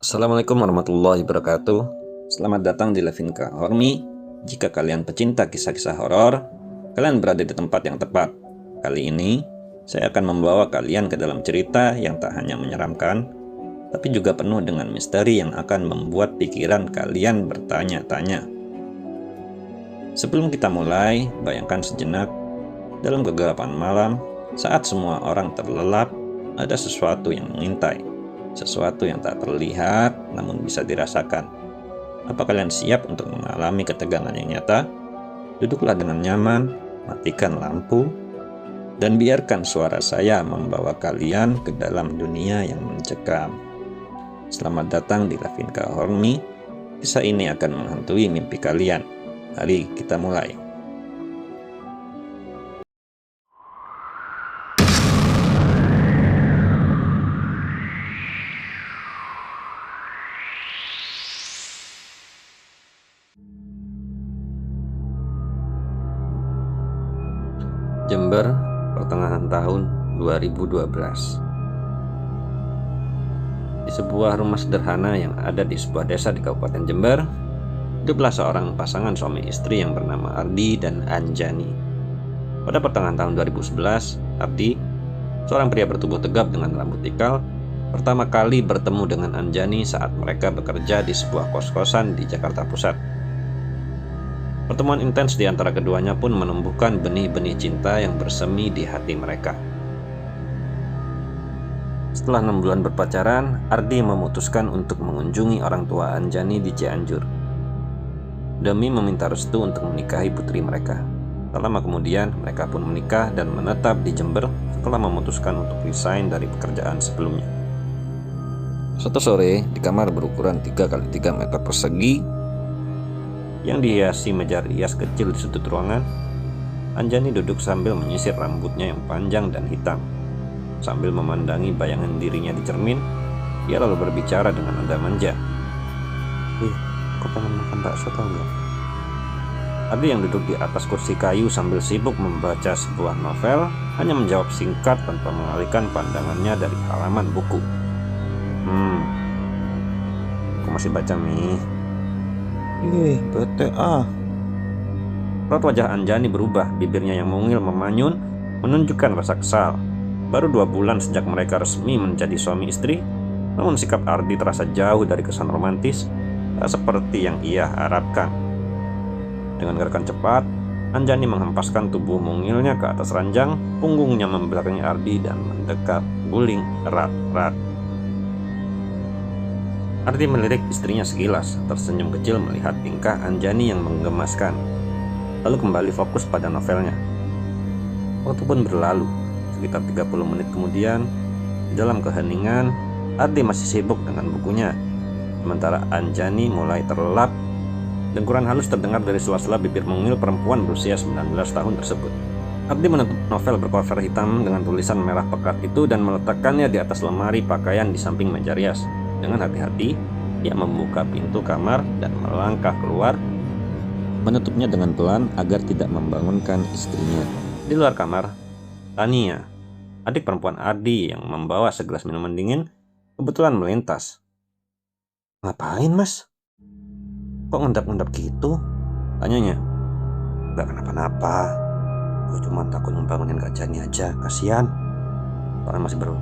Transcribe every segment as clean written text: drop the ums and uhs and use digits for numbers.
Assalamualaikum warahmatullahi wabarakatuh. Selamat datang di Levinka Hormi. Jika kalian pecinta kisah-kisah horor, kalian berada di tempat yang tepat. Kali ini, saya akan membawa kalian ke dalam cerita yang tak hanya menyeramkan, tapi juga penuh dengan misteri yang akan membuat pikiran kalian bertanya-tanya. Sebelum kita mulai, bayangkan sejenak, dalam kegelapan malam, saat semua orang terlelap, ada sesuatu yang mengintai. Sesuatu yang tak terlihat namun bisa dirasakan. Apa kalian siap untuk mengalami ketegangan yang nyata? Duduklah dengan nyaman, matikan lampu, dan biarkan suara saya membawa kalian ke dalam dunia yang mencekam. Selamat datang di Levinka Hormi. Kisah ini akan menghantui mimpi kalian. Mari kita mulai. Jember, pertengahan tahun 2012. Di sebuah rumah sederhana yang ada di sebuah desa di Kabupaten Jember, hiduplah seorang pasangan suami istri yang bernama Ardi dan Anjani. Pada pertengahan tahun 2011, Ardi, seorang pria bertubuh tegap dengan rambut ikal, pertama kali bertemu dengan Anjani saat mereka bekerja di sebuah kos-kosan di Jakarta Pusat. Pertemuan intens di antara keduanya pun menumbuhkan benih-benih cinta yang bersemi di hati mereka. Setelah 6 bulan berpacaran, Ardi memutuskan untuk mengunjungi orang tua Anjani di Cianjur demi meminta restu untuk menikahi putri mereka. Tak lama kemudian, mereka pun menikah dan menetap di Jember setelah memutuskan untuk resign dari pekerjaan sebelumnya. Suatu sore, di kamar berukuran 3x3 meter persegi yang dihiasi meja rias kecil di sudut ruangan, Anjani duduk sambil menyisir rambutnya yang panjang dan hitam. Sambil memandangi bayangan dirinya di cermin, ia lalu berbicara dengan nada manja. Kok pengen makan bakso tau gak? Ardi yang duduk di atas kursi kayu sambil sibuk membaca sebuah novel hanya menjawab singkat tanpa mengalihkan pandangannya dari halaman buku. Aku masih baca nih. BTA. Raut wajah Anjani berubah, bibirnya yang mungil memanyun menunjukkan rasa kesal. Baru 2 bulan sejak mereka resmi menjadi suami istri, namun sikap Ardi terasa jauh dari kesan romantis, tak seperti yang ia harapkan. Dengan gerakan cepat, Anjani menghempaskan tubuh mungilnya ke atas ranjang, punggungnya membelakangi Ardi dan mendekat guling erat-erat. Ardi melirik istrinya sekilas, tersenyum kecil melihat tingkah Anjani yang menggemaskan, lalu kembali fokus pada novelnya. Waktu pun berlalu, sekitar 30 menit kemudian, di dalam keheningan, Ardi masih sibuk dengan bukunya, sementara Anjani mulai terlelap. Dengkuran halus terdengar dari sela-sela bibir mungil perempuan berusia 19 tahun tersebut. Ardi menutup novel bercover hitam dengan tulisan merah pekat itu dan meletakkannya di atas lemari pakaian di samping meja rias. Dengan hati-hati, ia membuka pintu kamar dan melangkah keluar, menutupnya dengan pelan agar tidak membangunkan istrinya. Di luar kamar, Tania, adik perempuan Ardi yang membawa segelas minuman dingin, kebetulan melintas. "Ngapain, Mas? Kok ngendap-ngendap gitu?" tanyanya. "Gak kenapa-napa. Gue cuma takut membangunin Kak Jani aja, kasihan. Soalnya masih baru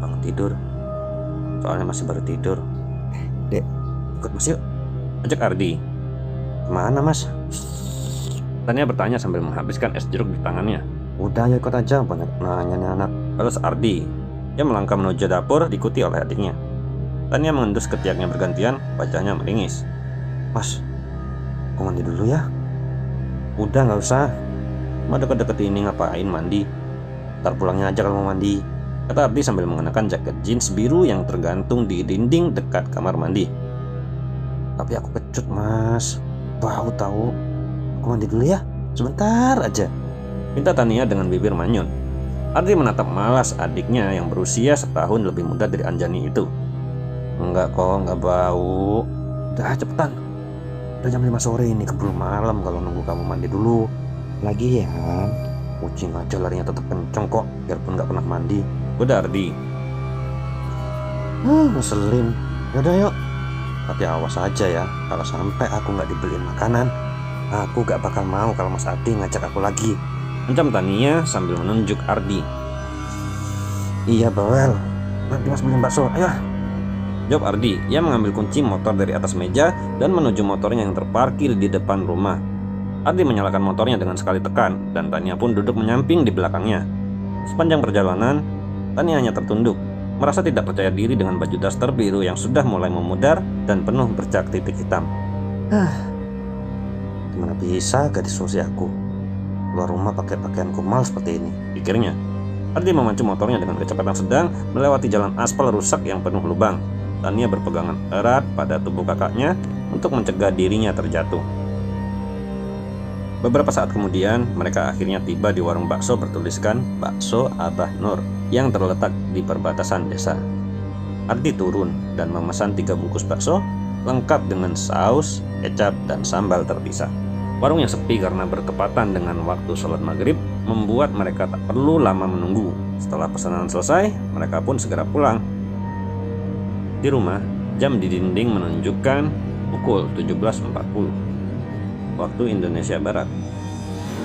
tidur. Dek, ikut Mas yuk," ajak Ardi. "Kemana, Mas?" Tania bertanya sambil menghabiskan es jeruk di tangannya. "Udah, ya ikut aja, banyak nanya nih anak," balas Ardi. Dia melangkah menuju dapur diikuti oleh adiknya. Tania mengendus ketiaknya bergantian, wajahnya meringis. "Mas, aku mandi dulu ya." "Udah, gak usah. Cuma deket-deket ini ngapain mandi? Ntar pulangnya aja kalau mau mandi," kata Ardi sambil mengenakan jaket jeans biru yang tergantung di dinding dekat kamar mandi. "Tapi aku kecut, Mas. Bau tahu. Aku mandi dulu ya, sebentar aja," minta Tania dengan bibir manyun. Ardi menatap malas adiknya yang berusia setahun lebih muda dari Anjani itu. "Enggak kok, enggak bau. Udah cepetan. Udah jam 5 sore ini, keburu malam kalau nunggu kamu mandi dulu. Lagian, kucing aja larinya tetap kenceng kok, biarpun gak pernah mandi," udah Ardi. Ngeselin. Yaudah yuk, Tapi awas aja ya, kalau sampai aku nggak dibeliin makanan, aku gak bakal mau kalau Mas Ardi ngajak aku lagi. Ancam Tania sambil menunjuk Ardi. Iya bawel, nanti Mas beliin bakso, ayo. Jawab Ardi. Ia mengambil kunci motor dari atas meja dan menuju motornya yang terparkir di depan rumah. Ardi menyalakan motornya dengan sekali tekan, dan Tania pun duduk menyamping di belakangnya. Sepanjang perjalanan, Tania hanya tertunduk, merasa tidak percaya diri dengan baju daster biru yang sudah mulai memudar dan penuh bercak titik hitam. Gimana bisa gadis usia aku keluar rumah pakai pakaian kumal seperti ini, pikirnya. Ardi memacu motornya dengan kecepatan sedang melewati jalan aspal rusak yang penuh lubang. Tania berpegangan erat pada tubuh kakaknya untuk mencegah dirinya terjatuh. Beberapa saat kemudian, mereka akhirnya tiba di warung bakso bertuliskan Bakso Abah Nur yang terletak di perbatasan desa. Ardi turun dan memesan 3 bungkus bakso lengkap dengan saus, kecap, dan sambal terpisah. Warung yang sepi karena bertepatan dengan waktu sholat maghrib membuat mereka tak perlu lama menunggu. Setelah pesanan selesai, mereka pun segera pulang. Di rumah, jam di dinding menunjukkan pukul 17.40 waktu Indonesia Barat.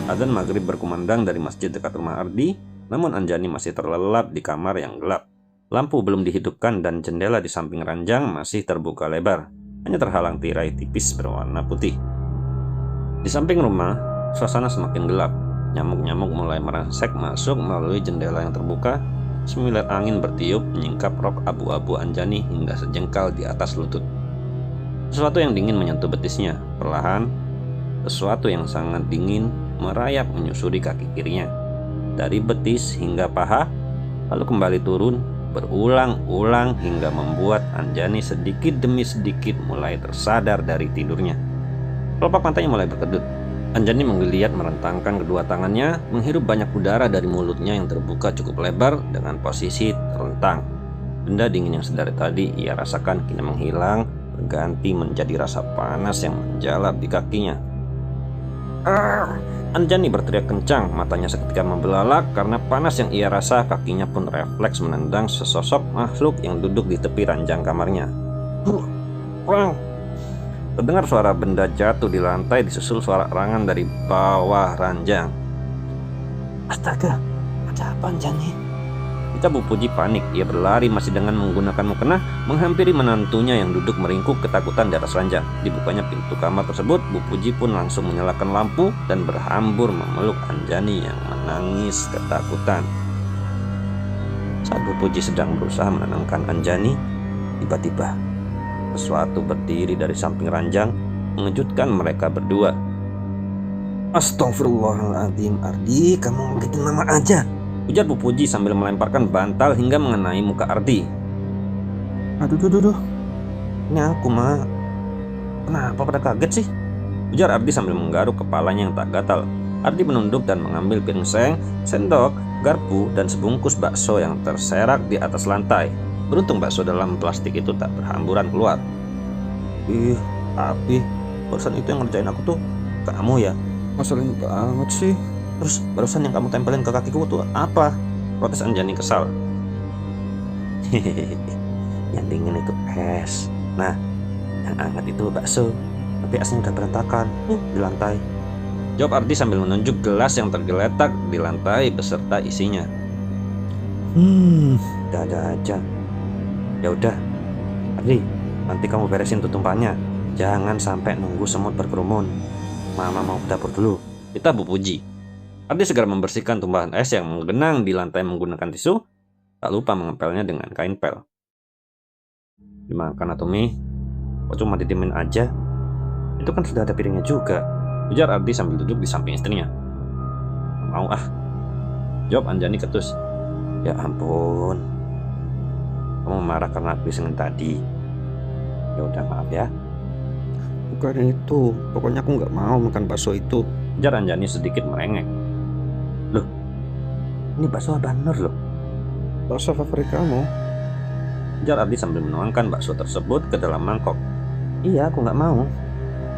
Adzan maghrib berkumandang dari masjid dekat rumah Ardi, namun Anjani masih terlelap di kamar yang gelap. Lampu belum dihidupkan dan jendela di samping ranjang masih terbuka lebar, hanya terhalang tirai tipis berwarna putih. Di samping rumah, suasana semakin gelap. Nyamuk-nyamuk mulai merangsek masuk melalui jendela yang terbuka. Semilir angin bertiup menyingkap rok abu-abu Anjani hingga sejengkal di atas lutut. Sesuatu yang dingin menyentuh betisnya. Perlahan, sesuatu yang sangat dingin merayap menyusuri kaki kirinya, dari betis hingga paha, lalu kembali turun berulang-ulang hingga membuat Anjani sedikit demi sedikit mulai tersadar dari tidurnya. Kelopak matanya mulai berkedut. Anjani menggeliat merentangkan kedua tangannya, menghirup banyak udara dari mulutnya yang terbuka cukup lebar dengan posisi terlentang. Benda dingin yang sedari tadi ia rasakan kini menghilang, berganti menjadi rasa panas yang menjalap di kakinya. Anjani berteriak kencang, matanya seketika membelalak karena panas yang ia rasa. Kakinya pun refleks menendang sesosok makhluk yang duduk di tepi ranjang kamarnya. Terdengar suara benda jatuh di lantai disusul suara erangan dari bawah ranjang. Astaga, ada apa Anjani? Kita Bu Puji panik. Ia berlari masih dengan menggunakan mukena menghampiri menantunya yang duduk meringkuk ketakutan di atas ranjang. Dibukanya pintu kamar tersebut, Bu Puji pun langsung menyalakan lampu dan berhambur memeluk Anjani yang menangis ketakutan. Saat Bu Puji sedang berusaha menenangkan Anjani, tiba-tiba sesuatu berdiri dari samping ranjang mengejutkan mereka berdua. Astagfirullahaladzim, Ardi, kamu bikin mama aja, ujar Bu Puji sambil melemparkan bantal hingga mengenai muka Ardi. Aduh, ini aku mah. Kenapa pada kaget sih? Ujar Ardi sambil menggaruk kepalanya yang tak gatal. Ardi menunduk dan mengambil piring, sendok, garpu, dan sebungkus bakso yang terserak di atas lantai. Beruntung bakso dalam plastik itu tak berhamburan keluar. Tapi barusan itu yang ngerjain aku tuh kamu ya? Masalahnya banget sih. Terus barusan yang kamu tempelin ke kakiku tuh apa? Protes Anjani kesal. Yang dingin itu es. Nah, yang hangat itu bakso. Tapi esnya udah berantakan di lantai. Jawab Ardi sambil menunjuk gelas yang tergeletak di lantai beserta isinya. Ada aja. Ya udah, Ardi, nanti kamu beresin tutupannya. Jangan sampai nunggu semut berkerumun. Mama mau ke dapur dulu. Kita Bu Puji. Ardi segera membersihkan tumpahan es yang menggenang di lantai menggunakan tisu, tak lupa mengempelnya dengan kain pel. Dimakan atau Mi? Kok cuma didiemin aja? Itu kan sudah ada piringnya juga, ujar Ardi sambil duduk di samping istrinya. Mau ah, jawab Anjani ketus. Ya ampun, kamu marah karena aku isengin tadi. Ya udah maaf ya. Bukan itu, pokoknya aku nggak mau makan bakso itu, ujar Anjani sedikit merengek. Loh, ini bakso Abah Nur loh. Bakso favorit kamu, ujar Ardi sambil menuangkan bakso tersebut ke dalam mangkok. Iya, aku nggak mau.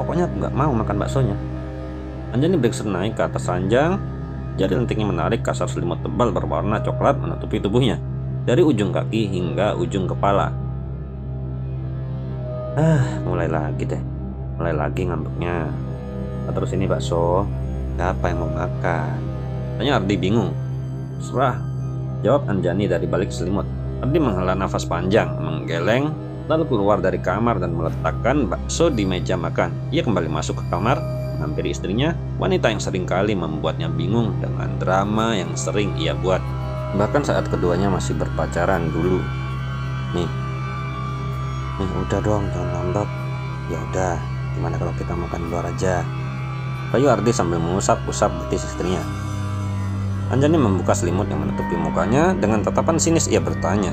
Pokoknya aku nggak mau makan baksonya. Anjani bergeser naik ke atas ranjang. Jari lentiknya menarik kasar selimut tebal berwarna coklat menutupi tubuhnya dari ujung kaki hingga ujung kepala. Mulai lagi deh. Mulai lagi ngambeknya. Terus ini bakso, siapa yang mau makan? Tanya Ardi bingung. Serah, jawab Anjani dari balik selimut. Ardi menghela nafas panjang, menggeleng, lalu keluar dari kamar dan meletakkan bakso di meja makan. Ia kembali masuk ke kamar, menghampiri istrinya, wanita yang seringkali membuatnya bingung dengan drama yang sering ia buat. Bahkan saat keduanya masih berpacaran dulu. Nih, udah dong, jangan ngambek. Ya udah, gimana kalau kita makan di luar aja? Bayu Ardi sambil mengusap-usap betis istrinya. Anjani membuka selimut yang menutupi mukanya. Dengan tatapan sinis ia bertanya,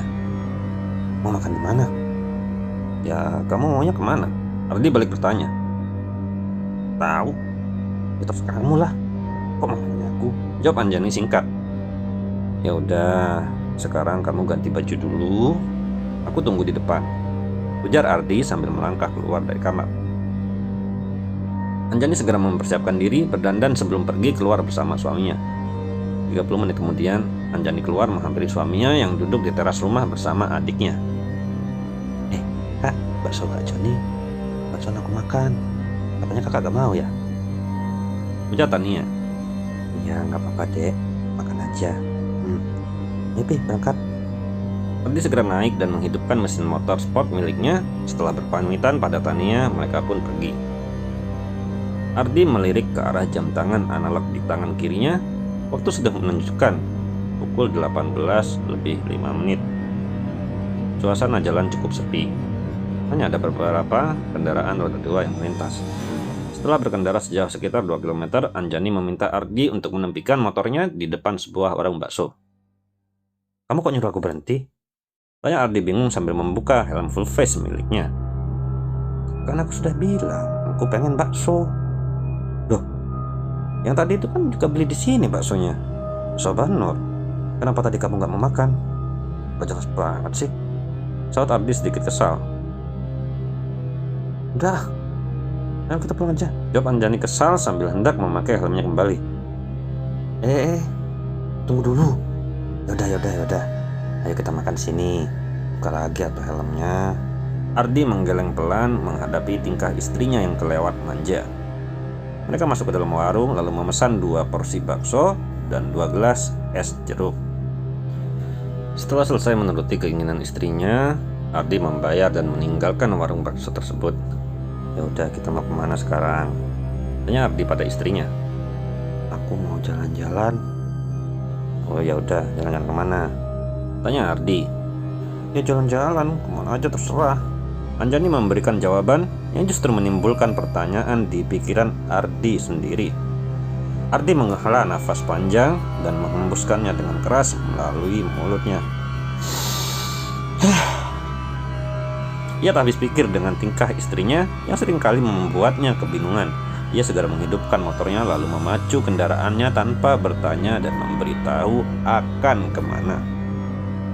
mau makan di mana? Ya, kamu maunya kemana? Ardi balik bertanya. Tahu, itu kamu lah. Kok makannya aku? Jawab Anjani singkat. Ya udah, sekarang kamu ganti baju dulu. Aku tunggu di depan, ujar Ardi sambil melangkah keluar dari kamar. Anjani segera mempersiapkan diri berdandan sebelum pergi keluar bersama suaminya. 30 menit kemudian, Anjani keluar menghampiri suaminya yang duduk di teras rumah bersama adiknya. Kak, bakso Kak Joni, bakso aku makan. Katanya kakak gak mau ya? Ujar Tania. Ya gak apa-apa dek, makan aja. Pi, berangkat. Ardi segera naik dan menghidupkan mesin motor sport miliknya. Setelah berpamitan pada Tania, mereka pun pergi. Ardi melirik ke arah jam tangan analog di tangan kirinya. Waktu sudah menunjukkan pukul 18:05. Suasana jalan cukup sepi. Hanya ada beberapa kendaraan roda 2 yang melintas. Setelah berkendara sejauh sekitar 2 km, Anjani meminta Ardi untuk menempikan motornya di depan sebuah warung bakso. Kamu kok nyuruh aku berhenti? Tanya Ardi bingung sambil membuka helm full face miliknya. Kan aku sudah bilang, aku pengen bakso. Loh, yang tadi itu kan juga beli di sini baksonya. Sobat Nur, kenapa tadi kamu gak mau makan? Gak jelas banget sih. Saut Ardi sedikit kesal. Udah, ayo kita pulang aja, jawab Anjani kesal sambil hendak memakai helmnya kembali. Tunggu dulu. Yaudah. Ayo kita makan sini. Buka lagi atau helmnya. Ardi menggeleng pelan menghadapi tingkah istrinya yang kelewat manja. Mereka masuk ke dalam warung lalu memesan 2 porsi bakso dan 2 gelas es jeruk. Setelah selesai menuruti keinginan istrinya, Ardi membayar dan meninggalkan warung bakso tersebut. Ya udah, kita mau kemana sekarang? Tanya Ardi pada istrinya. Aku mau jalan-jalan. Oh ya udah, jalan-jalan kemana? Tanya Ardi. Ya jalan-jalan, kemana aja terserah. Anjani memberikan jawaban yang justru menimbulkan pertanyaan di pikiran Ardi sendiri. Ardi menghela nafas panjang dan menghembuskannya dengan keras melalui mulutnya. Ia tak habis pikir dengan tingkah istrinya yang seringkali membuatnya kebingungan. Ia segera menghidupkan motornya lalu memacu kendaraannya tanpa bertanya dan memberitahu akan kemana.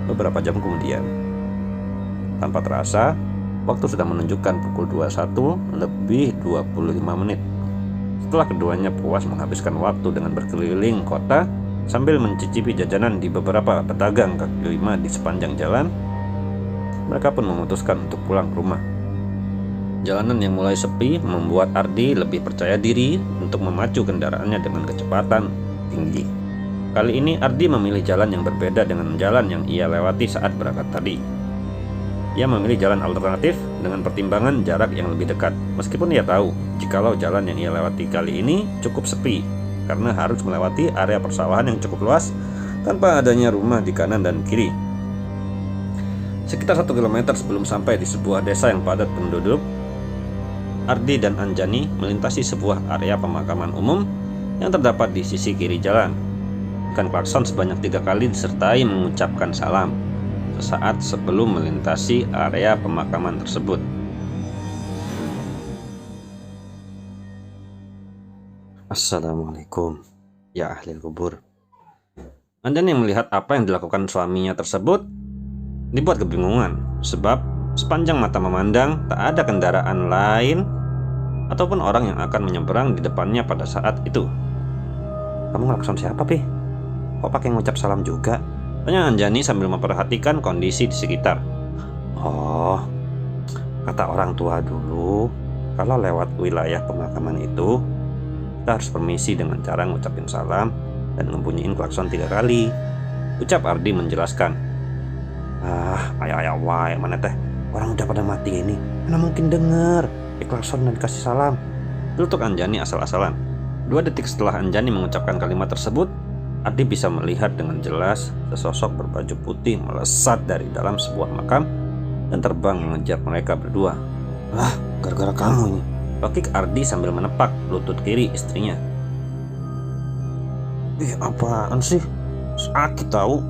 Beberapa jam kemudian, tanpa terasa, waktu sudah menunjukkan pukul 21:25. Setelah keduanya puas menghabiskan waktu dengan berkeliling kota sambil mencicipi jajanan di beberapa pedagang kaki lima di sepanjang jalan, mereka pun memutuskan untuk pulang ke rumah. Jalanan yang mulai sepi membuat Ardi lebih percaya diri untuk memacu kendaraannya dengan kecepatan tinggi. Kali ini Ardi memilih jalan yang berbeda dengan jalan yang ia lewati saat berangkat tadi. Ia memilih jalan alternatif dengan pertimbangan jarak yang lebih dekat, meskipun ia tahu jikalau jalan yang ia lewati kali ini cukup sepi karena harus melewati area persawahan yang cukup luas tanpa adanya rumah di kanan dan kiri. Sekitar 1 km sebelum sampai di sebuah desa yang padat penduduk, Ardi dan Anjani melintasi sebuah area pemakaman umum yang terdapat di sisi kiri jalan. Ikan klakson sebanyak 3 kali disertai mengucapkan salam sesaat sebelum melintasi area pemakaman tersebut. Assalamualaikum, ya ahli kubur. Anjani yang melihat apa yang dilakukan suaminya tersebut dibuat kebingungan, sebab sepanjang mata memandang tak ada kendaraan lain ataupun orang yang akan menyeberang di depannya pada saat itu. Kamu ngelakson siapa, Pi? Kok pakai ngucap salam juga? Tanya Anjani sambil memperhatikan kondisi di sekitar. Oh, Kata orang tua dulu, kalau lewat wilayah pemakaman itu, kita harus permisi dengan cara ngucapin salam dan ngebunyiin klakson 3 kali. Ucap Ardi menjelaskan. Ayah wae mana teh, orang udah pada mati ini, mana mungkin denger klakson dan dikasih salam. Tutup Anjani asal-asalan. 2 detik setelah Anjani mengucapkan kalimat tersebut, Ardi bisa melihat dengan jelas sesosok berbaju putih melesat dari dalam sebuah makam dan terbang mengejar mereka berdua. Gara-gara kamu ini, pakik Ardi sambil menepak lutut kiri istrinya. Apaan sih? Sakit tahu,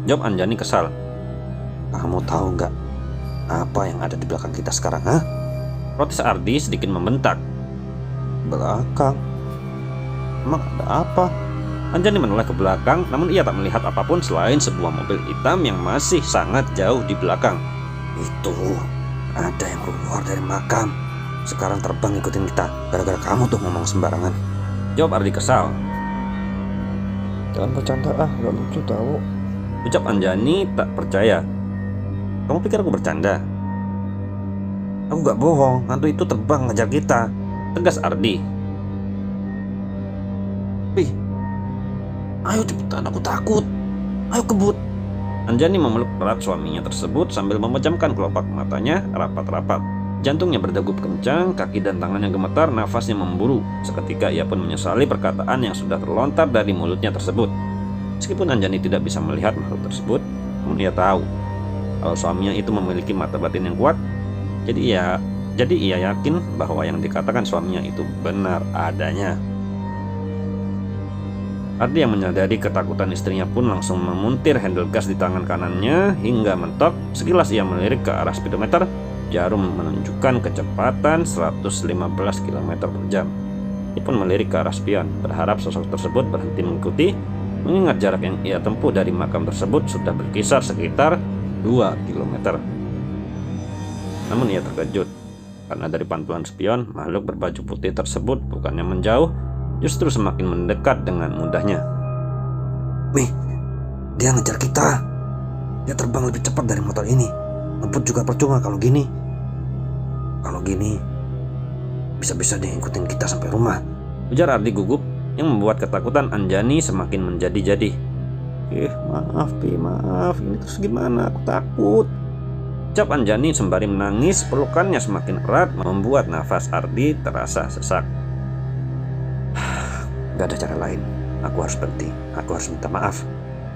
jawab Anjani kesal. Kamu tahu nggak apa yang ada di belakang kita sekarang, Protes Ardi sedikit membentak. Belakang? Emang ada apa? Anjani menoleh ke belakang, namun ia tak melihat apapun selain sebuah mobil hitam yang masih sangat jauh di belakang. Itu, ada yang keluar dari makam. Sekarang terbang ikutin kita. Gara-gara kamu tuh ngomong sembarangan, jawab Ardi kesal. Jangan bercanda gak lucu tahu, ucap Anjani tak percaya. Kamu pikir aku bercanda? Aku gak bohong, hantu itu terbang ngejar kita, tegas Ardi. Ayo cepetan, aku takut. Ayo kebut. Anjani memeluk erat suaminya tersebut sambil memejamkan kelopak matanya rapat-rapat. Jantungnya berdegup kencang, kaki dan tangannya gemetar, nafasnya memburu. Seketika ia pun menyesali perkataan yang sudah terlontar dari mulutnya tersebut. Meskipun Anjani tidak bisa melihat makhluk tersebut, namun ia tahu kalau suaminya itu memiliki mata batin yang kuat. Jadi ia yakin bahwa yang dikatakan suaminya itu benar adanya. Ardi yang menyadari ketakutan istrinya pun langsung memuntir handle gas di tangan kanannya hingga mentok. Sekilas ia melirik ke arah speedometer. Jarum menunjukkan kecepatan 115 km per jam. Ia pun melirik ke arah spion, berharap sosok tersebut berhenti mengikuti, mengingat jarak yang ia tempuh dari makam tersebut sudah berkisar sekitar 2 km. Namun ia terkejut, karena dari pantulan spion, makhluk berbaju putih tersebut bukannya menjauh, justru semakin mendekat dengan mudahnya. Dia ngejar kita. Dia terbang lebih cepat dari motor ini. Ngebut juga percuma kalau gini. Kalau gini, bisa-bisa dia ngikutin kita sampai rumah, ujar Ardi gugup yang membuat ketakutan Anjani semakin menjadi-jadi. Maaf, ini terus gimana? Aku takut, ucap Anjani sembari menangis. Pelukannya semakin erat membuat nafas Ardi terasa sesak. Gak ada cara lain, aku harus berhenti, aku harus minta maaf.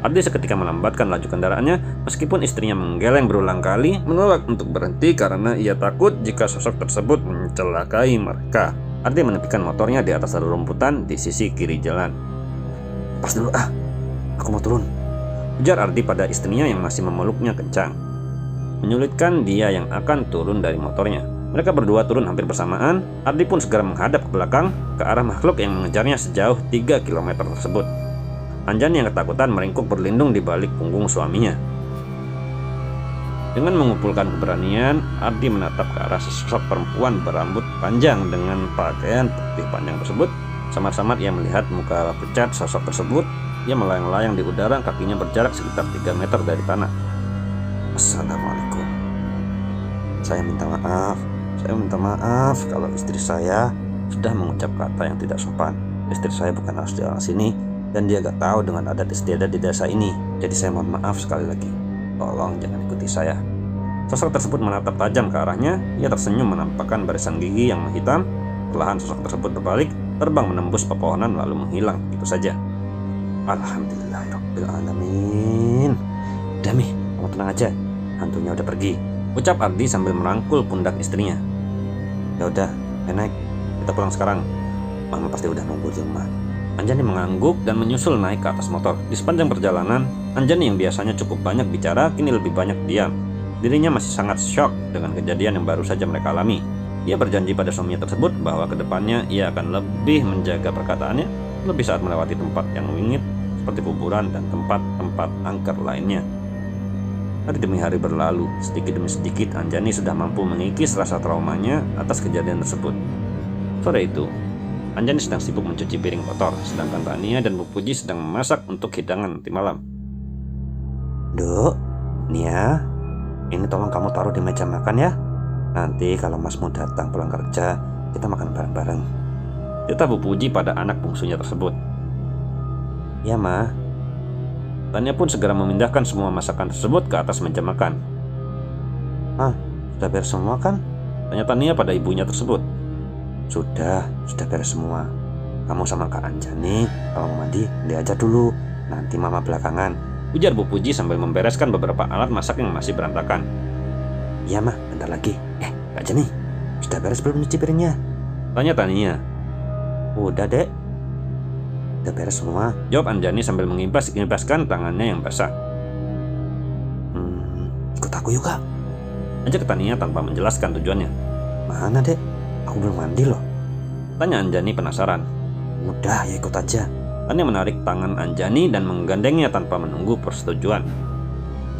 Ardi seketika melambatkan laju kendaraannya, meskipun istrinya menggeleng berulang kali menolak untuk berhenti karena ia takut jika sosok tersebut mencelakai mereka. Ardi menepikan motornya di atas rerumputan di sisi kiri jalan. Pas dulu aku mau turun, ujar Ardi pada istrinya yang masih memeluknya kencang, menyulitkan dia yang akan turun dari motornya. Mereka berdua turun hampir bersamaan. Ardi pun segera menghadap ke belakang ke arah makhluk yang mengejarnya sejauh 3 km tersebut. Anjani yang ketakutan meringkuk berlindung di balik punggung suaminya. Dengan mengumpulkan keberanian, Ardi menatap ke arah sesosok perempuan berambut panjang dengan pakaian putih panjang tersebut. Samar-samar ia melihat muka pucat sosok tersebut. Ia melayang-layang di udara, kakinya berjarak sekitar 3 meter dari tanah. Assalamualaikum. Saya minta maaf kalau istri saya sudah mengucap kata yang tidak sopan. Istri saya bukan asli orang sini dan dia gak tahu dengan adat istiadat di desa ini. Jadi saya mohon maaf sekali lagi. Tolong jangan ikuti saya. Sosok tersebut menatap tajam ke arahnya. Ia tersenyum menampakkan barisan gigi yang menghitam. Perlahan sosok tersebut berbalik, terbang menembus pepohonan lalu menghilang itu saja. Alhamdulillahirabbil alamin. Dami, kamu tenang aja. Hantunya udah pergi, ucap Ardi sambil merangkul pundak istrinya. Ya udah, naik. Kita pulang sekarang. Mama pasti udah nunggu di rumah. Anjani mengangguk dan menyusul naik ke atas motor. Di sepanjang perjalanan, Anjani yang biasanya cukup banyak bicara kini lebih banyak diam. Dirinya masih sangat syok dengan kejadian yang baru saja mereka alami. Ia berjanji pada suaminya tersebut bahwa kedepannya ia akan lebih menjaga perkataannya, lebih saat melewati tempat yang wingit seperti kuburan dan tempat-tempat angker lainnya. Hari demi hari berlalu, sedikit demi sedikit Anjani sudah mampu mengikis rasa traumanya atas kejadian tersebut. Sore itu, Anjani sedang sibuk mencuci piring kotor, sedangkan Tania dan Bu Puji sedang memasak untuk hidangan nanti malam. Duk, Nia, ini tolong kamu taruh di meja makan ya. Nanti kalau masmu datang pulang kerja, kita makan bareng-bareng. Kita Bu Puji pada anak bungsunya tersebut. Ya Ma. Tania pun segera memindahkan semua masakan tersebut ke atas meja makan. Sudah beres semua kan? Tanya Tania pada ibunya tersebut. Sudah beres semua. Kamu sama Kak Anjani kalau mau mandi, dia aja dulu. Nanti Mama belakangan, ujar Bu Puji sambil membereskan beberapa alat masak yang masih berantakan. Iya mah, bentar lagi. Kak Anjani, sudah beres belum nyuci piringnya? Tanya Tania. Udah dek, udah beres semua, jawab Anjani sambil mengibaskan tangannya yang basah. Ikut aku yuk Kak, ajak Tania tanpa menjelaskan tujuannya. Mana dek? Aku belum mandi loh, tanya Anjani penasaran. Udah ya ikut aja. Tania menarik tangan Anjani dan menggandengnya tanpa menunggu persetujuan.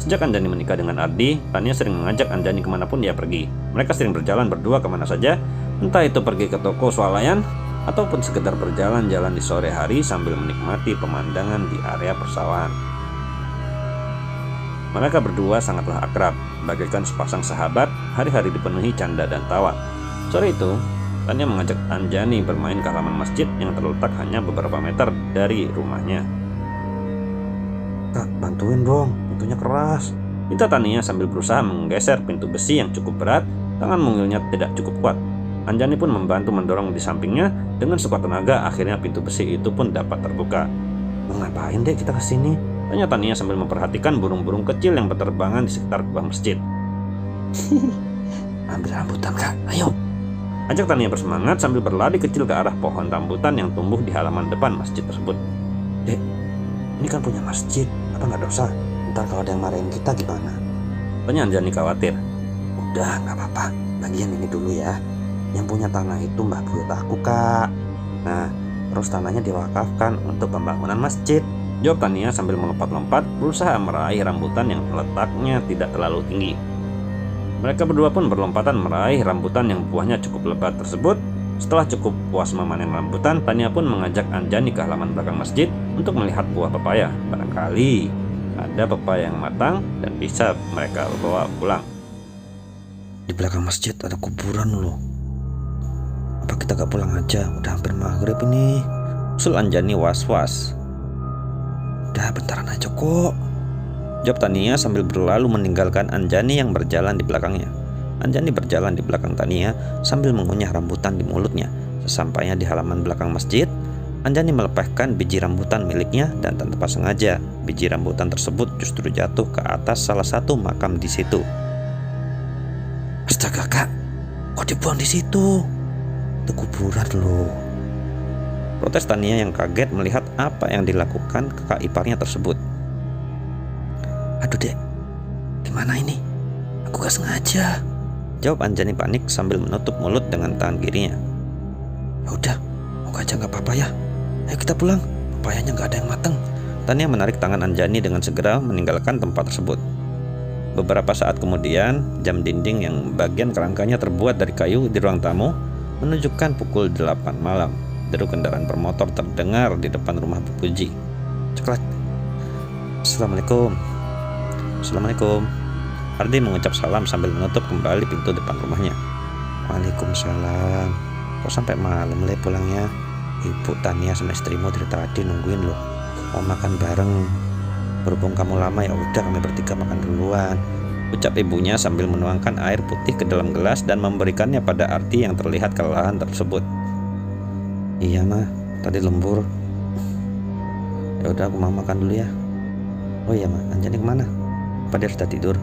Sejak Anjani menikah dengan Ardi, Tania sering mengajak Anjani kemanapun dia pergi. Mereka sering berjalan berdua kemana saja, entah itu pergi ke toko swalayan ataupun sekedar berjalan-jalan di sore hari sambil menikmati pemandangan di area persawahan. Mereka berdua sangatlah akrab, bagaikan sepasang sahabat. Hari-hari dipenuhi canda dan tawa. Sore itu, Tania mengajak Anjani bermain ke halaman masjid yang terletak hanya beberapa meter dari rumahnya. Kak, bantuin dong, pintunya keras, minta Tania sambil berusaha menggeser pintu besi yang cukup berat. Tangan mungilnya tidak cukup kuat. Anjani pun membantu mendorong di sampingnya. Dengan sekuat tenaga, akhirnya pintu besi itu pun dapat terbuka. Mau ngapain deh kita kesini? Tanya Tania sambil memperhatikan burung-burung kecil yang berterbangan di sekitar kubah masjid. Ambil rambutan Kak, ayo, ajak Tania bersemangat sambil berlari kecil ke arah pohon rambutan yang tumbuh di halaman depan masjid tersebut. Dek, ini kan punya masjid, apa nggak dosa? Ntar kalau ada yang marahin kita gimana? Tanya Anjani khawatir. Udah, nggak apa-apa, bagian ini dulu ya. Yang punya tanah itu Mbah Buyut aku Kak. Nah, terus tanahnya diwakafkan untuk pembangunan masjid, jawab Tania sambil melompat-lompat berusaha meraih rambutan yang letaknya tidak terlalu tinggi. Mereka berdua pun berlompatan meraih rambutan yang buahnya cukup lebat tersebut. Setelah cukup puas memanen rambutan, Tania pun mengajak Anjani ke halaman belakang masjid untuk melihat buah pepaya. Barangkali ada pepaya yang matang dan bisa mereka bawa pulang. Di belakang masjid ada kuburan loh. Apa kita gak pulang aja? Udah hampir maghrib ini, usul Anjani was-was. Udah bentaran aja kok, jawab Tania sambil berlalu meninggalkan Anjani yang berjalan di belakangnya. Anjani berjalan di belakang Tania sambil mengunyah rambutan di mulutnya. Sesampainya di halaman belakang masjid, Anjani melepaskan biji rambutan miliknya dan tanpa sengaja biji rambutan tersebut justru jatuh ke atas salah satu makam di situ. Astaga Kak, kok dibuang di situ? Itu kuburan loh, protes Tania yang kaget melihat apa yang dilakukan kakak iparnya tersebut. Aduh dek, gimana ini? Aku gak sengaja, jawab Anjani panik sambil menutup mulut dengan tangan kirinya. Ya udah, moga aja gak apa-apa ya. Ayo kita pulang, pepayanya gak ada yang matang. Tania menarik tangan Anjani dengan segera meninggalkan tempat tersebut. Beberapa saat kemudian, jam dinding yang bagian kerangkanya terbuat dari kayu di ruang tamu menunjukkan pukul 8 malam. Deru kendaraan bermotor terdengar di depan rumah Bu Puji. Ceklat. Assalamualaikum. Assalamualaikum. Ardi mengucap salam sambil menutup kembali pintu depan rumahnya. Waalaikumsalam. Kok sampai malam le pulangnya? Ibu Tania sama istrimu dari tadi nungguin loh. Mau makan bareng. Berhubung kamu lama ya udah kami bertiga makan duluan, ucap ibunya sambil menuangkan air putih ke dalam gelas dan memberikannya pada Ardi yang terlihat kelelahan tersebut. Iya mah, tadi lembur. Ya udah aku mau makan dulu ya. Oh iya mah, Anjani kemana? Apa dia sudah tidur?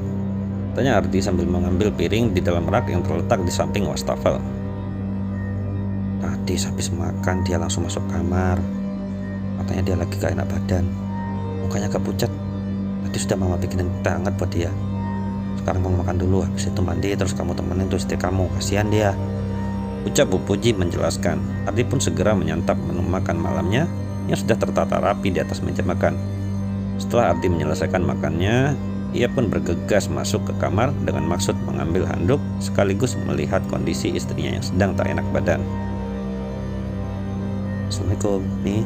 Tanya Ardi sambil mengambil piring di dalam rak yang terletak di samping wastafel. Tadi habis makan dia langsung masuk kamar. Katanya dia lagi gak enak badan, mukanya agak pucat. Tadi sudah mama bikinin teh hangat buat dia. Sekarang mau makan dulu, habis itu mandi terus kamu temenin tuh istri kamu, kasihan dia, ucap Bu Puji menjelaskan. Ardi pun segera menyantap menu makan malamnya yang sudah tertata rapi di atas meja makan. Setelah Ardi menyelesaikan makannya, ia pun bergegas masuk ke kamar dengan maksud mengambil handuk sekaligus melihat kondisi istrinya yang sedang tak enak badan. Assalamualaikum, nih.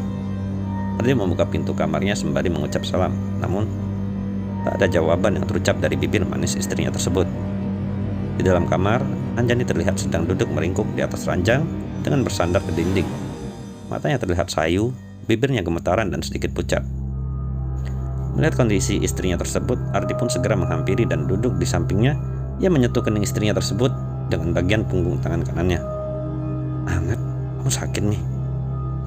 Ardi membuka pintu kamarnya sembari mengucap salam, namun tak ada jawaban yang terucap dari bibir manis istrinya tersebut. Di dalam kamar, Anjani terlihat sedang duduk meringkuk di atas ranjang dengan bersandar ke dinding. Matanya terlihat sayu, bibirnya gemetaran dan sedikit pucat. Melihat kondisi istrinya tersebut, Ardi pun segera menghampiri dan duduk di sampingnya. Ia menyentuh kening istrinya tersebut dengan bagian punggung tangan kanannya. "Hangat, kamu sakit nih.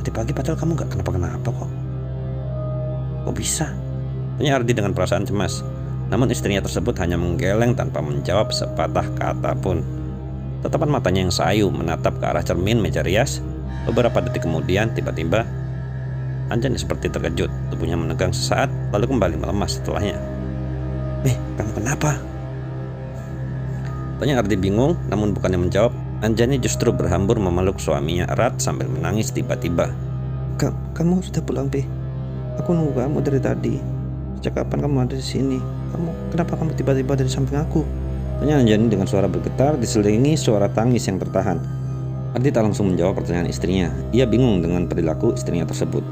Tadi pagi padahal kamu gak kenapa-kenapa kok." "Kok bisa?" tanya Ardi dengan perasaan cemas. Namun istrinya tersebut hanya menggeleng tanpa menjawab sepatah kata pun. Tatapan matanya yang sayu menatap ke arah cermin meja rias. Beberapa detik kemudian, tiba-tiba Anjani seperti terkejut. Tubuhnya menegang sesaat, lalu kembali melemah setelahnya. Kamu kenapa?" tanya Ardi bingung, namun bukannya menjawab, Anjani justru berhambur memeluk suaminya erat sambil menangis tiba-tiba. Kamu sudah pulang, Pi? Aku nunggu kamu dari tadi. Sejak kapan kamu ada di sini? Kenapa kamu tiba-tiba ada di samping aku?" tanya Anjani dengan suara bergetar diselingi suara tangis yang tertahan. Ardi tak langsung menjawab pertanyaan istrinya. Ia bingung dengan perilaku istrinya tersebut.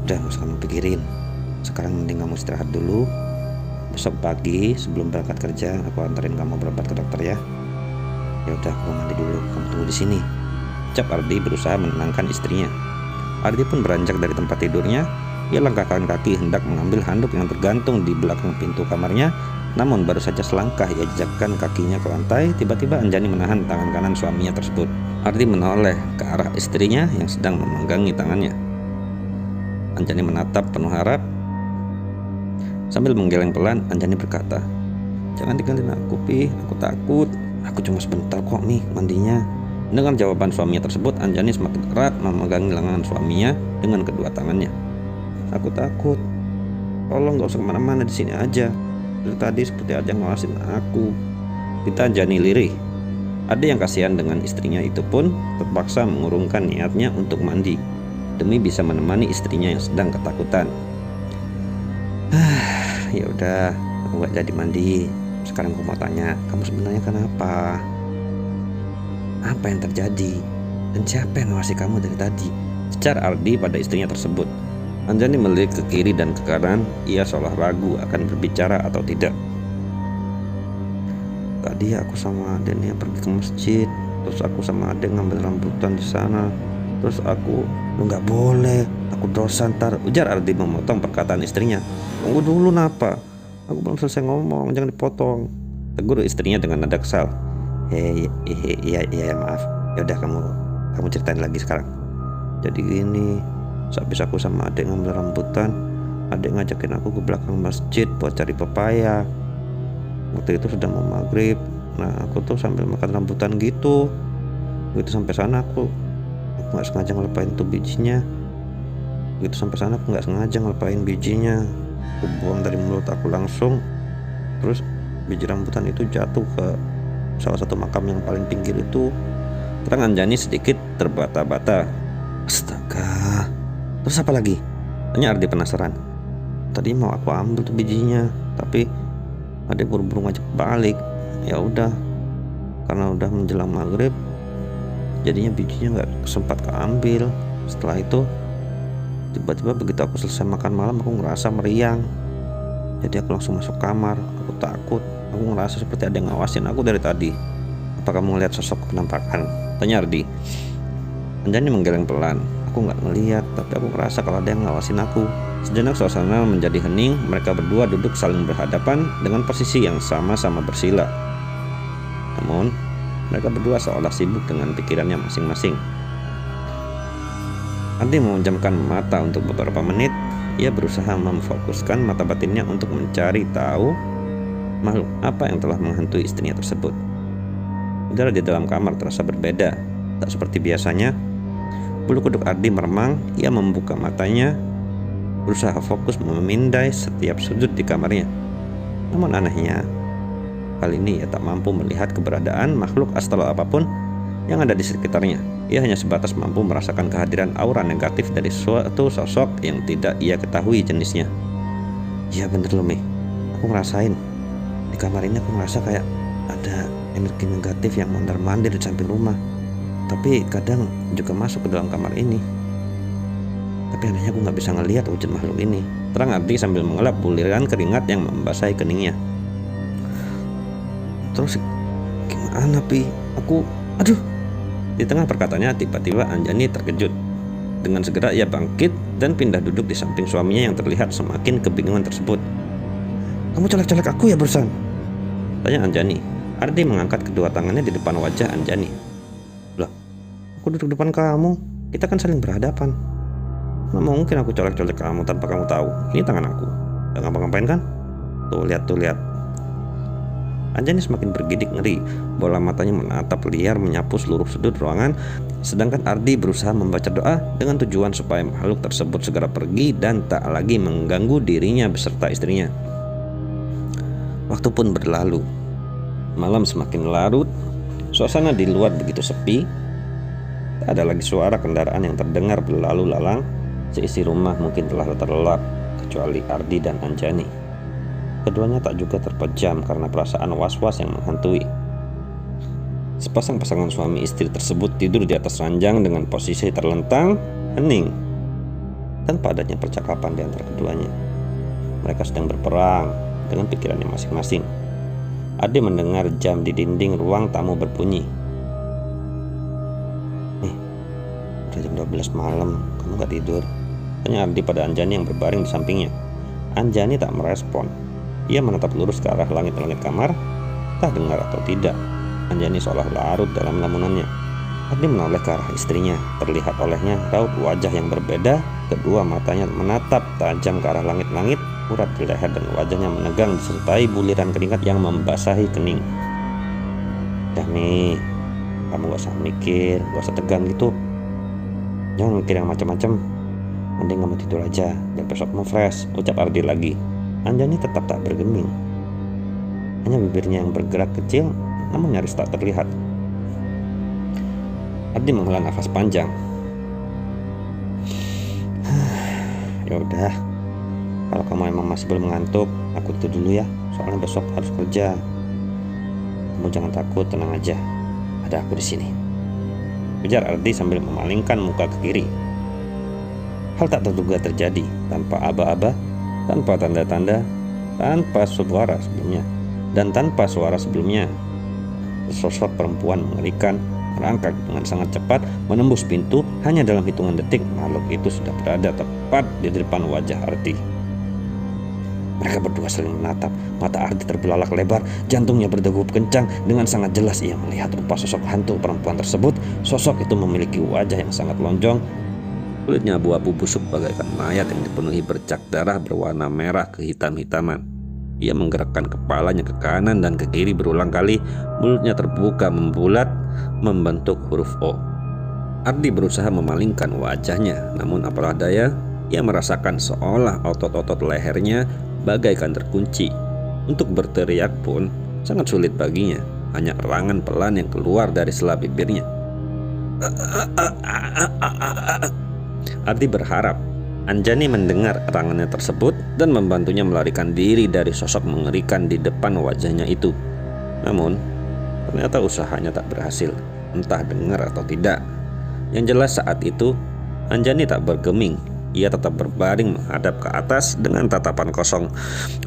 "Udah, gak usah kamu pikirin. Sekarang mending kamu istirahat dulu. Besok pagi sebelum berangkat kerja aku antarin kamu berobat ke dokter ya." "Ya udah, aku mandi dulu. Kamu tunggu di sini," ucap Ardi berusaha menenangkan istrinya. Ardi pun beranjak dari tempat tidurnya. Ia langkahkan kaki hendak mengambil handuk yang tergantung di belakang pintu kamarnya. Namun baru saja selangkah ia jejakkan kakinya ke lantai, tiba-tiba Anjani menahan tangan kanan suaminya tersebut. Ardi menoleh ke arah istrinya yang sedang memenggangi tangannya. Anjani menatap penuh harap. Sambil menggeleng pelan, Anjani berkata, "Jangan tinggalin aku, Pi. Aku takut. Aku cuma sebentar kok nih mandinya." Dengan jawaban suaminya tersebut, Anjani semakin erat memegangi lengan suaminya dengan kedua tangannya. "Aku takut. Tolong gak usah kemana-mana, di sini aja. Dari tadi seperti ada yang ngawasin aku," pinta Anjani lirih. Ada yang kasihan dengan istrinya itu pun terpaksa mengurungkan niatnya untuk mandi demi bisa menemani istrinya yang sedang ketakutan. "Ya udah, aku gak jadi mandi. Sekarang aku mau tanya, kamu sebenarnya kenapa? Apa yang terjadi? Dan siapa yang ngawasi kamu dari tadi?" Secara Ardi pada istrinya tersebut. Anjani melirik ke kiri dan ke kanan. Ia seolah ragu akan berbicara atau tidak. "Tadi aku sama adeknya pergi ke masjid. Terus aku sama adek ngambil rambutan di sana. Terus aku, lu nggak boleh. Aku dosa ntar," ujar Ardi memotong perkataan istrinya. "Tunggu dulu, napa? Aku belum selesai ngomong, jangan dipotong," tegur istrinya dengan nada kesal. Iya, maaf. Ya udah, kamu ceritain lagi sekarang." "Jadi gini, sehabis aku sama adek ngambil rambutan, adek ngajakin aku ke belakang masjid buat cari pepaya. Waktu itu sudah mau maghrib. Nah, aku tuh sambil makan rambutan gitu. Begitu sampai sana aku nggak sengaja ngelepain tuh bijinya. Begitu sampai sana aku nggak sengaja ngelepain bijinya. Aku buang dari mulut aku langsung. Terus biji rambutan itu jatuh ke salah satu makam yang paling pinggir itu," terang Anjani sedikit terbata-bata. "Astaga, terus apa lagi?" tanya Ardi penasaran. "Tadi mau aku ambil tuh bijinya, tapi adek buru-buru ngajak balik. Ya udah, karena udah menjelang maghrib, jadinya bijinya nggak sempat keambil. Setelah itu tiba-tiba begitu aku selesai makan malam, aku ngerasa meriang. Jadi aku langsung masuk kamar. Aku takut. Aku ngerasa seperti ada yang ngawasin aku dari tadi." "Apa kamu ngeliat sosok penampakan?" tanya Ardi. Anjani menggeleng pelan. "Aku nggak ngeliat, tapi aku ngerasa kalau ada yang ngawasin aku." Sejenak suasana menjadi hening. Mereka berdua duduk saling berhadapan dengan posisi yang sama-sama bersila. Namun mereka berdua seolah sibuk dengan pikirannya masing-masing. Ardi memejamkan mata untuk beberapa menit. Ia berusaha memfokuskan mata batinnya untuk mencari tahu makhluk apa yang telah menghantui istrinya tersebut. Udara di dalam kamar terasa berbeda. Tak seperti biasanya. Bulu kuduk Ardi meremang. Ia membuka matanya, berusaha fokus memindai setiap sudut di kamarnya. Namun anehnya, kali ini ia tak mampu melihat keberadaan makhluk astral apapun yang ada di sekitarnya. Ia hanya sebatas mampu merasakan kehadiran aura negatif dari suatu sosok yang tidak ia ketahui jenisnya. "Iya bener loh, Mi. Aku ngerasain. Di kamar ini aku ngerasa kayak ada energi negatif yang mondar-mandir di samping rumah. Tapi kadang juga masuk ke dalam kamar ini. Tapi anehnya aku gak bisa ngelihat wujud makhluk ini," terang Ardi sambil mengelap buliran keringat yang membasahi keningnya. "Terus Gimana Pi? Aduh. Di tengah perkataannya tiba-tiba Anjani terkejut. Dengan segera ia bangkit dan pindah duduk di samping suaminya yang terlihat semakin kebingungan tersebut. Kamu colek-colek aku ya barusan? Tanya Anjani. Ardi mengangkat kedua tangannya di depan wajah Anjani. Loh, aku duduk depan kamu. Kita kan saling berhadapan. Nggak mungkin aku colek-colek kamu tanpa kamu tahu. Ini tangan aku. Gak ngapa-ngapain kan? Tuh lihat. Anjani semakin bergidik ngeri. Bola matanya menatap liar menyapu seluruh sudut ruangan. Sedangkan Ardi berusaha membaca doa dengan tujuan supaya makhluk tersebut segera pergi dan tak lagi mengganggu dirinya beserta istrinya. Waktu pun berlalu. Malam semakin larut. Suasana di luar begitu sepi. Tak ada lagi suara kendaraan yang terdengar berlalu lalang. Seisi rumah mungkin telah terlelap kecuali Ardi dan Anjani. Keduanya tak juga terpejam karena perasaan was-was yang menghantui. Sepasang pasangan suami istri tersebut tidur di atas ranjang dengan posisi terlentang, hening, tanpa adanya percakapan di antara keduanya. Mereka sedang berperang dengan pikirannya masing-masing. Ade mendengar jam di dinding ruang tamu berbunyi. Udah jam 12 malam, kamu gak tidur? Tanya Ardi pada Anjani yang berbaring di sampingnya. Anjani tak merespon. Ia menatap lurus ke arah langit-langit kamar, tak dengar atau tidak. Anjani seolah larut dalam lamunannya. Ardi menoleh ke arah istrinya. Terlihat olehnya raut wajah yang berbeda. Kedua matanya menatap tajam ke arah langit-langit. Urat di leher dan wajahnya menegang disertai buliran keringat yang membasahi kening. Dah nih, kamu gak usah mikir, gak usah tegang gitu. Jangan mikir yang macam-macam. Mending kamu tidur aja, biar besok kamu fresh, ucap Ardi lagi. Anjani tetap tak bergeming. Hanya bibirnya yang bergerak kecil, namun nyaris tak terlihat. Ardi menghela nafas panjang. Ya udah, kalau kamu emang masih belum ngantuk, aku tidur dulu ya. Soalnya besok harus kerja. Kamu jangan takut, tenang aja. Ada aku di sini. Ujar Ardi sambil memalingkan muka ke kiri. Hal tak terduga terjadi tanpa aba-aba, tanpa tanda-tanda, tanpa suara sebelumnya, dan tanpa suara sebelumnya. Sosok perempuan mengerikan merangkak dengan sangat cepat menembus pintu. Hanya dalam hitungan detik makhluk itu sudah berada tepat di depan wajah Ardi. Mereka berdua saling menatap. Mata Ardi terbelalak lebar, jantungnya berdegup kencang. Dengan sangat jelas ia melihat rupa sosok hantu perempuan tersebut. Sosok itu memiliki wajah yang sangat lonjong. Kulitnya abu-abu busuk bagaikan mayat yang dipenuhi bercak darah berwarna merah kehitam-hitaman. Ia menggerakkan kepalanya ke kanan dan ke kiri berulang kali. Mulutnya terbuka membulat membentuk huruf O. Ardi berusaha memalingkan wajahnya, namun apalah daya, ia merasakan seolah otot-otot lehernya bagaikan terkunci. Untuk berteriak pun sangat sulit baginya. Hanya erangan pelan yang keluar dari sela bibirnya. Ardi berharap Anjani mendengar erangannya tersebut dan membantunya melarikan diri dari sosok mengerikan di depan wajahnya itu. Namun ternyata usahanya tak berhasil, entah dengar atau tidak. Yang jelas saat itu Anjani tak bergeming. Ia tetap berbaring menghadap ke atas dengan tatapan kosong.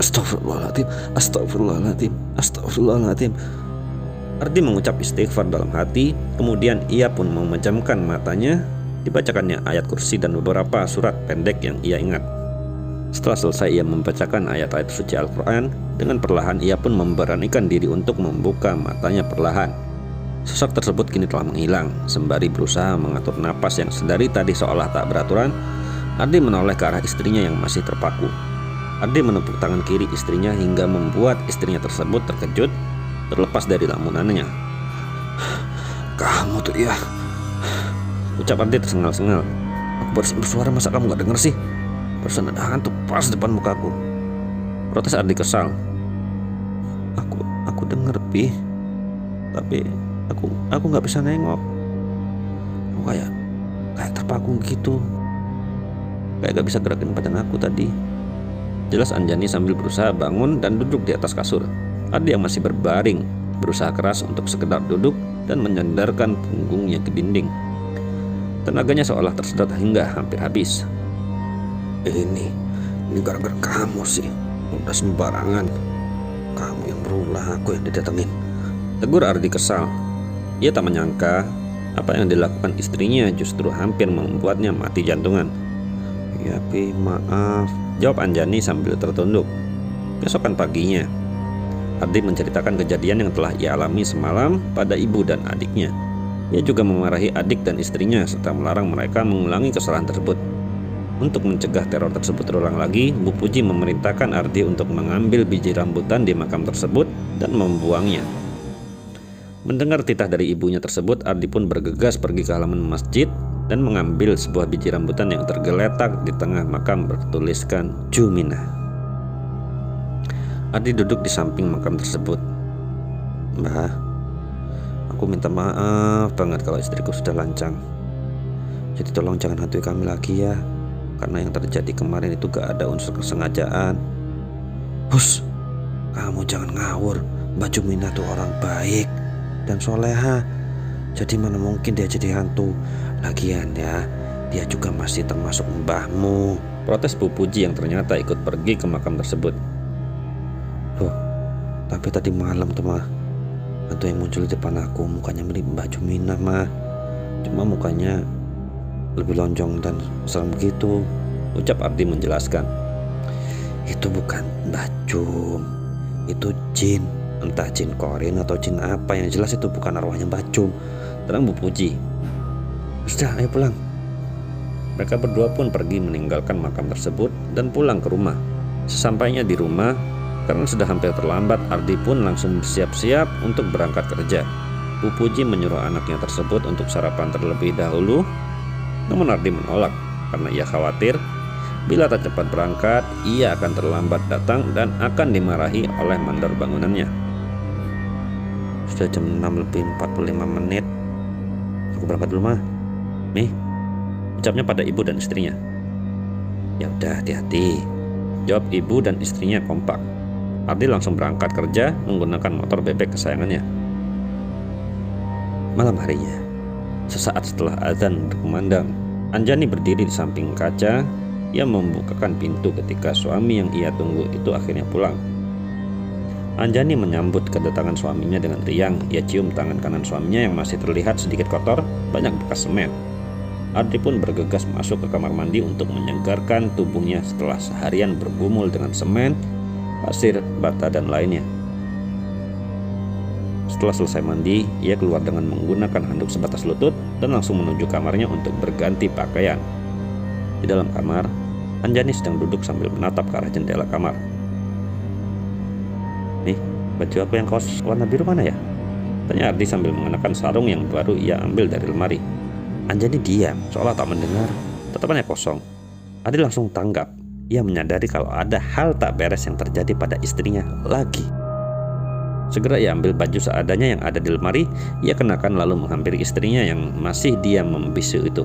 Astagfirullahaladzim, astagfirullahaladzim, astagfirullahaladzim. Ardi mengucap istighfar dalam hati. Kemudian ia pun memejamkan matanya. Dibacakannya ayat kursi dan beberapa surat pendek yang ia ingat. Setelah selesai ia membacakan ayat-ayat suci Al-Quran. Dengan perlahan ia pun memberanikan diri untuk membuka matanya perlahan. Sosok tersebut kini telah menghilang. Sembari berusaha mengatur napas yang sedari tadi seolah tak beraturan, Ardi menoleh ke arah istrinya yang masih terpaku. Ardi menepuk tangan kiri istrinya hingga membuat istrinya tersebut terkejut, terlepas dari lamunannya. Kamu tuh ya, ucap Ardi tersengal-sengal. Aku barusan bersuara, masa kamu gak denger sih? Barusan ada hantu pas depan mukaku. Protes Ardi kesal. Aku denger Pi, tapi aku gak bisa nengok. Aku kayak terpaku gitu, kayak gak bisa gerakin badan aku tadi. Jelas Anjani sambil berusaha bangun dan duduk di atas kasur. Ardi yang masih berbaring berusaha keras untuk sekedar duduk dan menyandarkan punggungnya ke dinding. Tenaganya seolah tersedot hingga hampir habis. Ini gara-gara kamu sih. Udah sembarangan. Kamu yang berulah, aku yang didatengin. Tegur Ardi kesal. Ia tak menyangka apa yang dilakukan istrinya justru hampir membuatnya mati jantungan. Ya Pi, maaf, jawab Anjani sambil tertunduk. Keesokan paginya, Ardi menceritakan kejadian yang telah ia alami semalam pada ibu dan adiknya. Ia juga memarahi adik dan istrinya serta melarang mereka mengulangi kesalahan tersebut. Untuk mencegah teror tersebut terulang lagi, Bu Puji memerintahkan Ardi untuk mengambil biji rambutan di makam tersebut dan membuangnya. Mendengar titah dari ibunya tersebut, Ardi pun bergegas pergi ke halaman masjid dan mengambil sebuah biji rambutan yang tergeletak di tengah makam bertuliskan Juminah. Ardi duduk di samping makam tersebut. Mbah, aku minta maaf banget kalau istriku sudah lancang. Jadi tolong jangan hantui kami lagi ya. Karena yang terjadi kemarin itu gak ada unsur kesengajaan. Hus, kamu jangan ngawur. Mbak Juminah tuh orang baik dan soleha. Jadi mana mungkin dia jadi hantu. Lagian ya, dia juga masih termasuk mbahmu, protes Bu Puji yang ternyata ikut pergi ke makam tersebut. Loh, tapi tadi malam tuh mah, hantu yang muncul di depan aku mukanya mirip Mbak Juminah mah. Cuma mukanya lebih lonjong dan serem begitu, ucap Ardi menjelaskan. Itu bukan Mbah Jum, itu jin, entah jin korin atau jin apa, yang jelas itu bukan arwahnya Mbah Jum, terang Bu Puji. Sudah, ayo pulang. Mereka berdua pun pergi meninggalkan makam tersebut dan pulang ke rumah. Sesampainya di rumah, karena sudah hampir terlambat, Ardi pun langsung bersiap-siap untuk berangkat kerja. Bu Puji menyuruh anaknya tersebut untuk sarapan terlebih dahulu. Namun Ardi menolak karena ia khawatir bila tak cepat berangkat ia akan terlambat datang dan akan dimarahi oleh mandor bangunannya. Sudah jam 6 lebih 45 menit. Aku berangkat dulu mah. Nih, ucapnya pada ibu dan istrinya. Ya udah, hati-hati, jawab ibu dan istrinya kompak. Ardi langsung berangkat kerja menggunakan motor bebek kesayangannya. Malam harinya, sesaat setelah azan berkumandang, Anjani berdiri di samping kaca. Ia membukakan pintu ketika suami yang ia tunggu itu akhirnya pulang. Anjani menyambut kedatangan suaminya dengan riang. Ia cium tangan kanan suaminya yang masih terlihat sedikit kotor, banyak bekas semen. Ardi pun bergegas masuk ke kamar mandi untuk menyegarkan tubuhnya setelah seharian bergumul dengan semen, pasir, bata, dan lainnya. Setelah selesai mandi, ia keluar dengan menggunakan handuk sebatas lutut dan langsung menuju kamarnya untuk berganti pakaian. Di dalam kamar, Anjani sedang duduk sambil menatap ke arah jendela kamar. Nih, baju aku yang kaos warna biru mana ya? Tanya Ardi sambil mengenakan sarung yang baru ia ambil dari lemari. Anjani diam, seolah tak mendengar. Tatapannya kosong. Ardi langsung tanggap. Ia menyadari kalau ada hal tak beres yang terjadi pada istrinya lagi. Segera ia ambil baju seadanya yang ada di lemari. Ia kenakan lalu menghampiri istrinya yang masih diam membisu itu.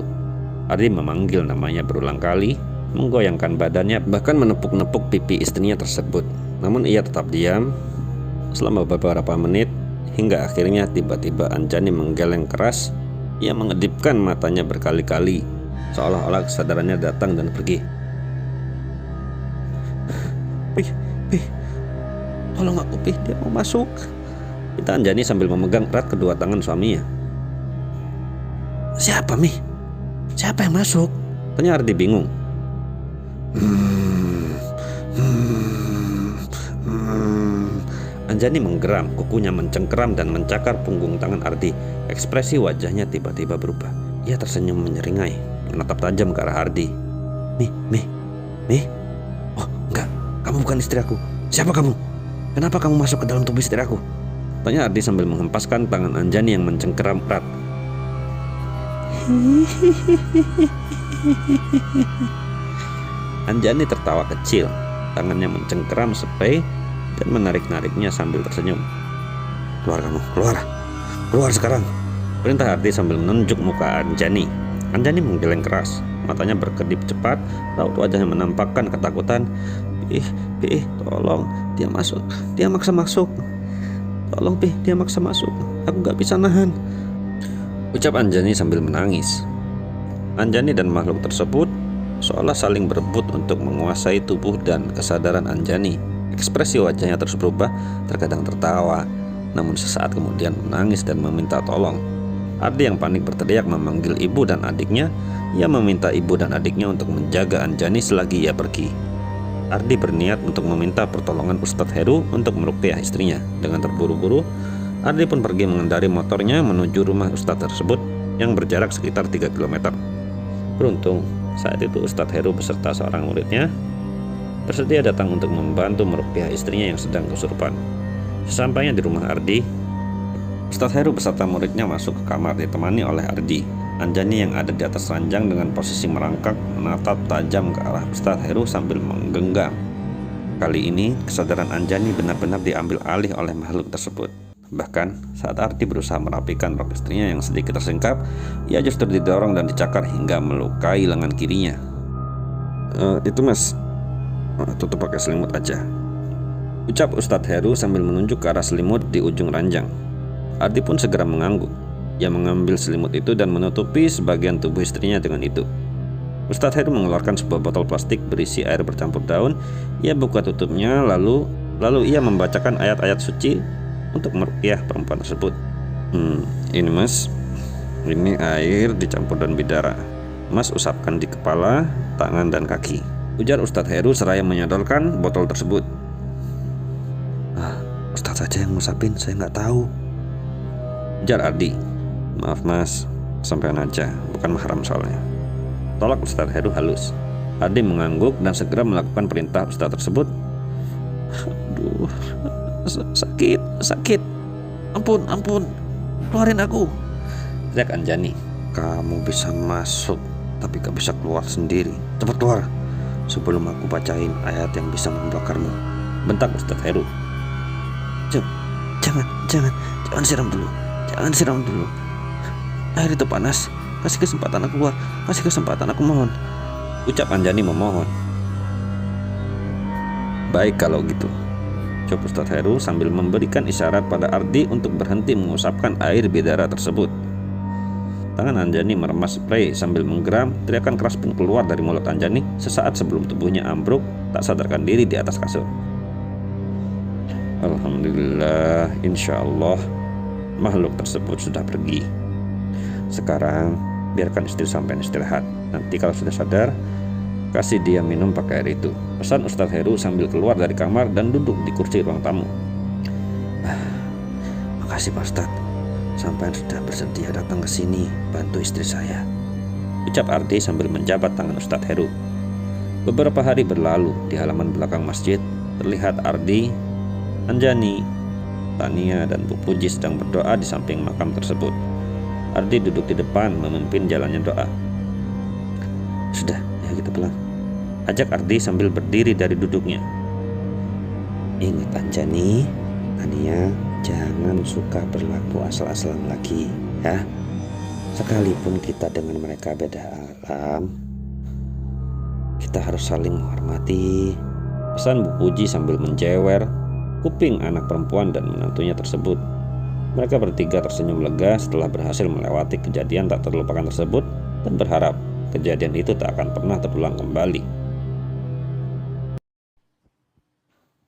Ardi memanggil namanya berulang kali, menggoyangkan badannya, bahkan menepuk-nepuk pipi istrinya tersebut. Namun ia tetap diam selama beberapa menit, hingga akhirnya tiba-tiba Anjani menggeleng keras. Ia mengedipkan matanya berkali-kali, seolah-olah kesadarannya datang dan pergi. Pih, tolong aku, Pih, dia mau masuk, kata Anjani sambil memegang erat kedua tangan suaminya. Siapa, Mi? Siapa yang masuk? Tanya Ardi bingung. Anjani menggeram, kukunya mencengkeram dan mencakar punggung tangan Ardi. Ekspresi wajahnya tiba-tiba berubah. Ia tersenyum menyeringai, menatap tajam ke arah Ardi. Mi? Oh, enggak, kamu bukan istri aku. Siapa kamu? Kenapa kamu masuk ke dalam tubuh istri aku? Tanya Ardi sambil menghempaskan tangan Anjani yang mencengkeram erat. Anjani tertawa kecil, tangannya mencengkeram spray dan menarik-nariknya sambil tersenyum. Keluar kamu, keluar sekarang, perintah Ardi sambil menunjuk muka Anjani. Anjani menggeleng keras, matanya berkedip cepat, raut wajahnya menampakkan ketakutan. Pih, tolong, dia maksa masuk. Tolong, Pih, dia maksa masuk, aku gak bisa nahan, ucap Anjani sambil menangis. Anjani dan makhluk tersebut seolah saling berebut untuk menguasai tubuh dan kesadaran Anjani. Ekspresi wajahnya terus berubah, terkadang tertawa, namun sesaat kemudian menangis dan meminta tolong. Ardi yang panik berteriak memanggil ibu dan adiknya. Ia meminta ibu dan adiknya untuk menjaga Anjani selagi ia pergi. Ardi berniat untuk meminta pertolongan Ustadz Heru untuk meruqyah istrinya. Dengan terburu-buru, Ardi pun pergi mengendari motornya menuju rumah Ustadz tersebut yang berjarak sekitar 3 km. Beruntung, saat itu Ustadz Heru beserta seorang muridnya bersedia datang untuk membantu meruqyah istrinya yang sedang kesurupan. Sesampainya di rumah Ardi, Ustadz Heru beserta muridnya masuk ke kamar ditemani oleh Ardi. Anjani yang ada di atas ranjang dengan posisi merangkak menatap tajam ke arah Ustadz Heru sambil menggenggam. Kali ini kesadaran Anjani benar-benar diambil alih oleh makhluk tersebut. Bahkan saat Ardi berusaha merapikan rok istrinya yang sedikit tersingkap, ia justru didorong dan dicakar hingga melukai lengan kirinya. Itu mas, tutup pakai selimut aja, ucap Ustadz Heru sambil menunjuk ke arah selimut di ujung ranjang. Ardi pun segera mengangguk. Ia mengambil selimut itu dan menutupi sebagian tubuh istrinya dengan itu. Ustadz Heru mengeluarkan sebuah botol plastik berisi air bercampur daun. Ia buka tutupnya lalu ia membacakan ayat-ayat suci untuk meruqyah perempuan tersebut. Ini mas, ini air dicampur daun bidara. Mas usapkan di kepala, tangan dan kaki, ujar Ustadz Heru seraya menyodorkan botol tersebut. Ustadz saja yang ngusapin, saya nggak tahu, ujar Ardi. Maaf mas, sampean aja, bukan mahram soalnya, tolak Ustadz Heru halus. Ardi mengangguk dan segera melakukan perintah Ustadz tersebut. Aduh, sakit, ampun, keluarin aku, teriak Anjani. Kamu bisa masuk, tapi gak bisa keluar sendiri. Cepat keluar, sebelum aku bacain ayat yang bisa membakarmu, bentak Ustadz Heru. Jangan siram dulu, air itu panas, kasih kesempatan aku keluar, aku mohon, ucap Anjani memohon. Baik kalau gitu, ucap Ustadz Heru sambil memberikan isyarat pada Ardi untuk berhenti mengusapkan air bidara tersebut. Tangan Anjani meremas spray sambil menggeram. Teriakan keras pun keluar dari mulut Anjani sesaat sebelum tubuhnya ambruk tak sadarkan diri di atas kasur. Alhamdulillah, insya Allah makhluk tersebut sudah pergi. Sekarang biarkan istri sampai istirahat. Nanti kalau sudah sadar, kasih dia minum pakai air itu, pesan Ustadz Heru sambil keluar dari kamar dan duduk di kursi ruang tamu. Makasih Pak Ustadz, sampai sudah bersedia datang ke sini bantu istri saya, ucap Ardi sambil menjabat tangan Ustadz Heru. Beberapa hari berlalu. Di halaman belakang masjid terlihat Ardi, Anjani, Tania dan Bu Puji sedang berdoa di samping makam tersebut. Ardi duduk di depan memimpin jalannya doa. Sudah, ya kita pulang, ajak Ardi sambil berdiri dari duduknya. Ingat Anjani, Tania, jangan suka berlaku asal-asalan lagi ya. Sekalipun kita dengan mereka beda alam, kita harus saling menghormati, pesan Bu Puji sambil menjewer kuping anak perempuan dan menantunya tersebut. Mereka bertiga tersenyum lega setelah berhasil melewati kejadian tak terlupakan tersebut dan berharap kejadian itu tak akan pernah terulang kembali.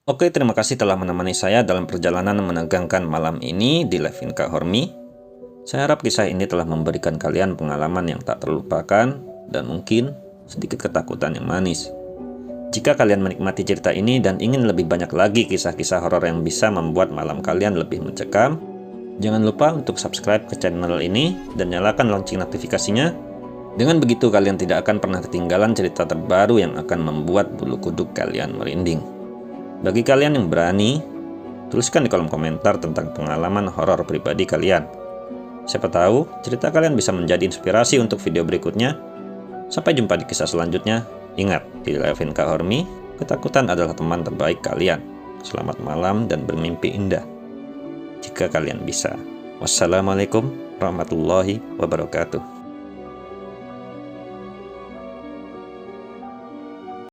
Oke, terima kasih telah menemani saya dalam perjalanan menegangkan malam ini di Levinka Hormi. Saya harap kisah ini telah memberikan kalian pengalaman yang tak terlupakan dan mungkin sedikit ketakutan yang manis. Jika kalian menikmati cerita ini dan ingin lebih banyak lagi kisah-kisah horor yang bisa membuat malam kalian lebih mencekam, jangan lupa untuk subscribe ke channel ini dan nyalakan lonceng notifikasinya. Dengan begitu kalian tidak akan pernah ketinggalan cerita terbaru yang akan membuat bulu kuduk kalian merinding. Bagi kalian yang berani, tuliskan di kolom komentar tentang pengalaman horor pribadi kalian. Siapa tahu cerita kalian bisa menjadi inspirasi untuk video berikutnya. Sampai jumpa di kisah selanjutnya. Ingat, di Levinka Hormi, ketakutan adalah teman terbaik kalian. Selamat malam dan bermimpi indah, jika kalian bisa. Wassalamualaikum warahmatullahi wabarakatuh.